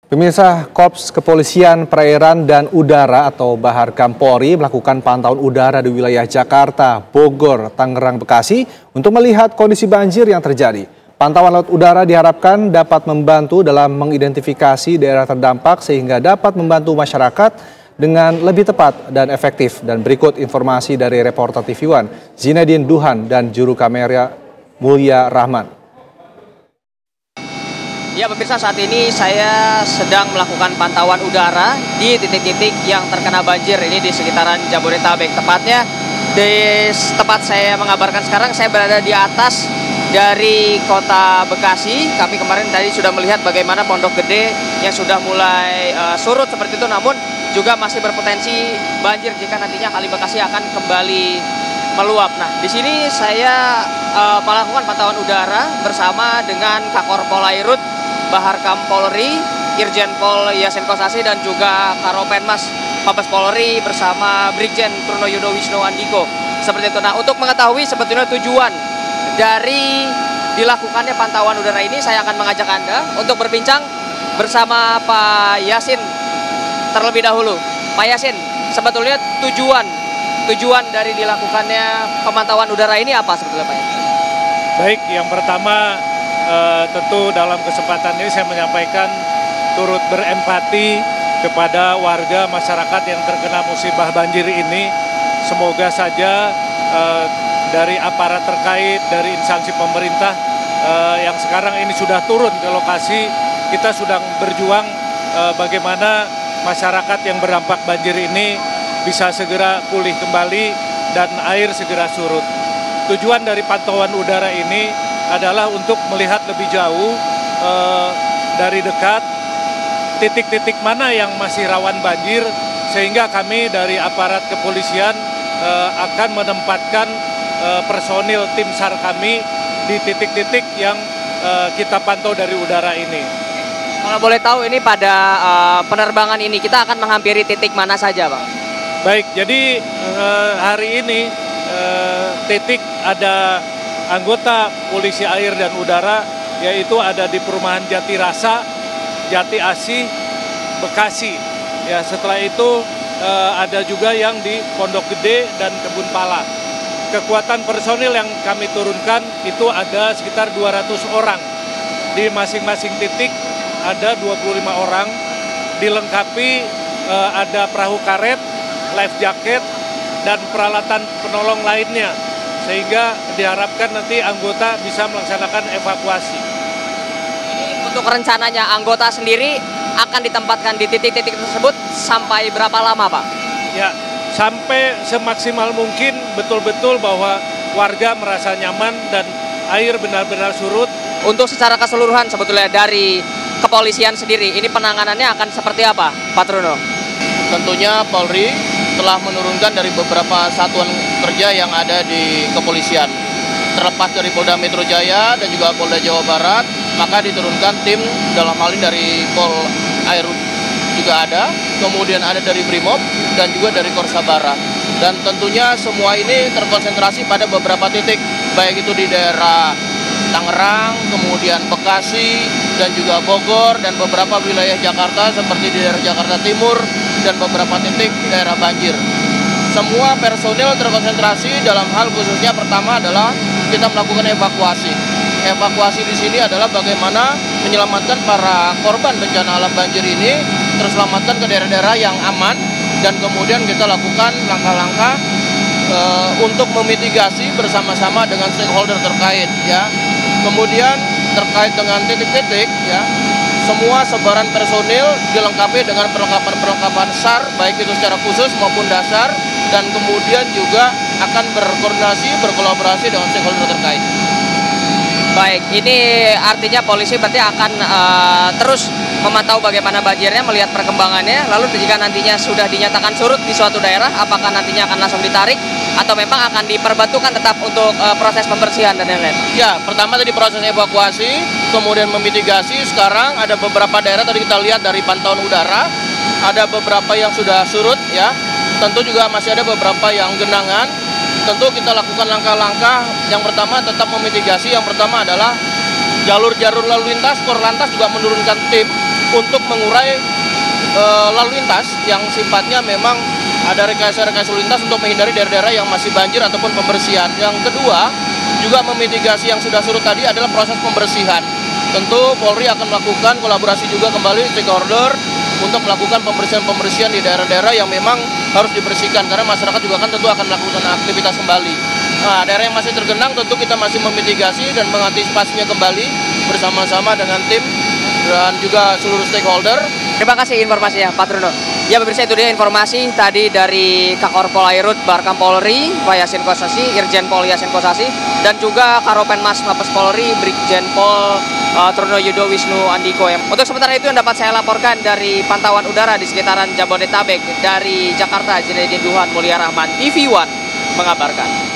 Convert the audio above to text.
Pemirsa, Korps Kepolisian Perairan dan Udara atau Baharkam Polri melakukan pantauan udara di wilayah Jakarta, Bogor, Tangerang, Bekasi untuk melihat kondisi banjir yang terjadi. Pantauan laut udara diharapkan dapat membantu dalam mengidentifikasi daerah terdampak sehingga dapat membantu masyarakat dengan lebih tepat dan efektif. Dan berikut informasi dari reporter TV One, Zinedine Duhan dan juru kamera Mulia Rahman. Ya pemirsa, saat ini saya sedang melakukan pantauan udara di titik-titik yang terkena banjir ini di sekitaran Jabodetabek. Tepatnya di tempat saya mengabarkan sekarang, saya berada di atas dari kota Bekasi. Kami kemarin tadi sudah melihat bagaimana Pondok Gede yang sudah mulai surut seperti itu, namun juga masih berpotensi banjir jika nantinya Kali Bekasi akan kembali meluap. Nah, di sini saya melakukan pantauan udara bersama dengan Kakor Polairut Baharkam Polri, Irjen Pol Yasin Kosasi, dan juga Karopenmas Mabes Polri bersama Brigjen Truno Yudo Wisnu Andiko. Seperti itu. Nah, untuk mengetahui sebetulnya tujuan dari dilakukannya pantauan udara ini, saya akan mengajak Anda untuk berbincang bersama Pak Yasin terlebih dahulu. Pak Yasin, sebetulnya tujuan dari dilakukannya pemantauan udara ini apa sebetulnya, Pak Yasin? Baik, yang pertama tentu dalam kesempatan ini saya menyampaikan turut berempati kepada warga masyarakat yang terkena musibah banjir ini. Semoga saja dari aparat terkait, dari instansi pemerintah yang sekarang ini sudah turun ke lokasi, kita sedang berjuang bagaimana masyarakat yang berdampak banjir ini bisa segera pulih kembali dan air segera surut. Tujuan dari pantauan udara ini adalah untuk melihat lebih jauh dari dekat titik-titik mana yang masih rawan banjir, sehingga kami dari aparat kepolisian akan menempatkan personil tim SAR kami di titik-titik yang kita pantau dari udara ini. Kalau boleh tahu, ini pada penerbangan ini kita akan menghampiri titik mana saja, Pak? Baik, jadi hari ini titik ada anggota polisi air dan udara, yaitu ada di perumahan Jati Rasa, Jati Asih, Bekasi. Ya, setelah itu ada juga yang di Pondok Gede dan Kebun Pala. Kekuatan personil yang kami turunkan itu ada sekitar 200 orang. Di masing-masing titik ada 25 orang, dilengkapi ada perahu karet, life jacket, dan peralatan penolong lainnya, sehingga diharapkan nanti anggota bisa melaksanakan evakuasi. Ini untuk rencananya anggota sendiri akan ditempatkan di titik-titik tersebut sampai berapa lama, Pak? Ya, sampai semaksimal mungkin betul-betul bahwa warga merasa nyaman dan air benar-benar surut. Untuk secara keseluruhan sebetulnya dari kepolisian sendiri, ini penanganannya akan seperti apa, Pak Truno? Tentunya Polri telah menurunkan dari beberapa satuan kerja yang ada di kepolisian. Terlepas dari Polda Metro Jaya dan juga Polda Jawa Barat, maka diturunkan tim dalam hal ini dari Pol Air juga ada, kemudian ada dari Brimob dan juga dari Korsabara. Dan tentunya semua ini terkonsentrasi pada beberapa titik, baik itu di daerah Tangerang, kemudian Bekasi, dan juga Bogor, dan beberapa wilayah Jakarta seperti di daerah Jakarta Timur, dan beberapa titik daerah banjir. Semua personil terkonsentrasi dalam hal khususnya pertama adalah kita melakukan evakuasi. Evakuasi di sini adalah bagaimana menyelamatkan para korban bencana alam banjir ini, terselamatkan ke daerah-daerah yang aman, dan kemudian kita lakukan langkah-langkah untuk memitigasi bersama-sama dengan stakeholder terkait, ya. Kemudian terkait dengan titik-titik, ya, semua sebaran personil dilengkapi dengan perlengkapan SAR, baik itu secara khusus maupun dasar, dan kemudian juga akan berkoordinasi, berkolaborasi dengan stakeholder terkait. Baik, ini artinya polisi berarti akan terus memantau bagaimana banjirnya, melihat perkembangannya. Lalu jika nantinya sudah dinyatakan surut di suatu daerah, apakah nantinya akan langsung ditarik atau memang akan diperbantukan tetap untuk proses pembersihan dan lain-lain? Ya, pertama tadi proses evakuasi, kemudian memitigasi. Sekarang ada beberapa daerah tadi kita lihat dari pantauan udara, ada beberapa yang sudah surut, ya. Tentu juga masih ada beberapa yang genangan. Tentu kita lakukan langkah-langkah. Yang pertama tetap memitigasi. Yang pertama adalah jalur-jalur lalu lintas, Korlantas juga menurunkan tim untuk mengurai lalu lintas yang sifatnya memang ada rekayasa-rekayasa lalu lintas untuk menghindari daerah-daerah yang masih banjir ataupun pembersihan. Yang kedua, juga memitigasi yang sudah surut tadi adalah proses pembersihan. Tentu Polri akan melakukan kolaborasi juga kembali stakeholder untuk melakukan pembersihan-pembersihan di daerah-daerah yang memang harus dibersihkan, karena masyarakat juga kan tentu akan melakukan aktivitas kembali. Nah, daerah yang masih tergenang tentu kita masih memitigasi dan mengantisipasinya kembali bersama-sama dengan tim dan juga seluruh stakeholder. Terima kasih informasinya, Pak Truno. Ya, pemirsa, itu dia informasi tadi dari Kakorpol Airut Barkam Polri, Pak Yasin Kosasi, Irjen Pol Yasin Kosasi, dan juga Karopenmas Mabes Polri, Brigjen Pol Truno Yudo Wisnu Andiko. Untuk sementara itu yang dapat saya laporkan dari pantauan udara di sekitaran Jabodetabek. Dari Jakarta, Zinedine Duhan Mulia Rahman, TV One mengabarkan.